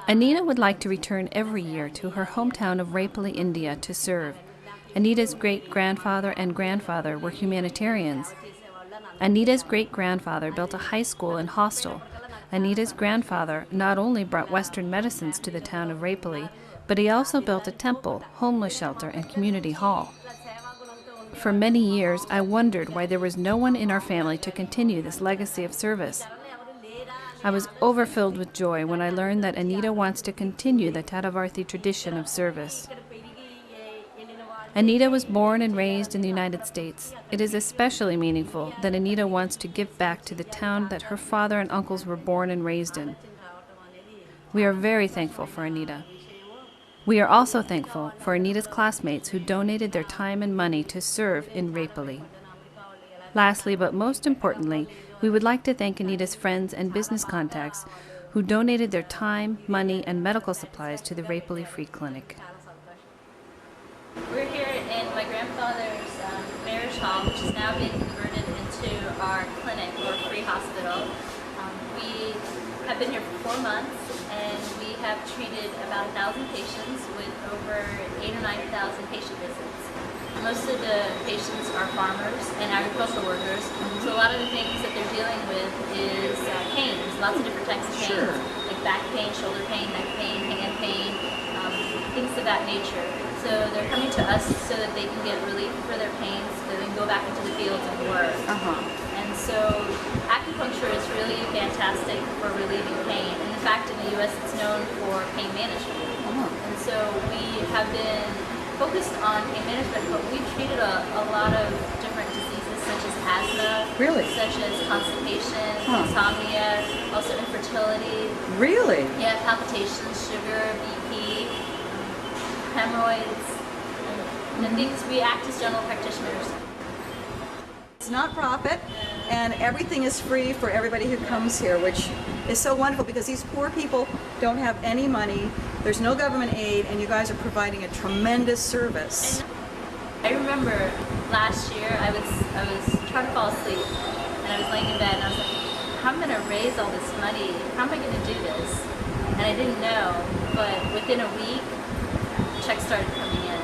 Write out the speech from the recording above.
Anita would like to return every year to her hometown of Rapalli, India to serve. Anita's great-grandfather and grandfather were humanitarians. Anita's great-grandfather built a high school and hostel. Anita's grandfather not only brought Western medicines to the town of Rapalli, but he also built a temple, homeless shelter, and community hall. For many years, I wondered why there was no one in our family to continue this legacy of service. I was overfilled with joy when I learned that Anita wants to continue the Tadavarthy tradition of service. Anita was born and raised in the United States. It is especially meaningful that Anita wants to give back to the town that her father and uncles were born and raised in. We are very thankful for Anita. We are also thankful for Anita's classmates who donated their time and money to serve in Rapalli. Lastly, but most importantly, we would like to thank Anita's friends and business contacts who donated their time, money, and medical supplies to the Rapalli Free Clinic. We're here in my grandfather's marriage hall, which is now being converted into our clinic or free hospital. We have been here for 4 months, and we have treated about 1,000 patients with over 8,000 or 9,000 patient visits. Most of the patients are farmers and agricultural workers, so a lot of the things that they're dealing with is pains, lots of different types of pains, like back pain, shoulder pain, neck pain, hand pain, things of that nature. So they're coming to us so that they can get relief for their pains, so they can go back into the fields and work. And so acupuncture is really fantastic for relieving pain. And in fact, in the U.S., it's known for pain management. And so we have been focused on pain management, but we've treated a lot of different diseases such as asthma, such as constipation, insomnia, also infertility. Really? Yeah, palpitations, sugar, BP, hemorrhoids, and things. We act as general practitioners. It's not profit, and everything is free for everybody who comes here, which is so wonderful because these poor people don't have any money, there's no government aid, and you guys are providing a tremendous service. I remember last year I was trying to fall asleep, and I was laying in bed, and I was like, how am I going to raise all this money? How am I going to do this? And I didn't know, but within a week, checks started coming in.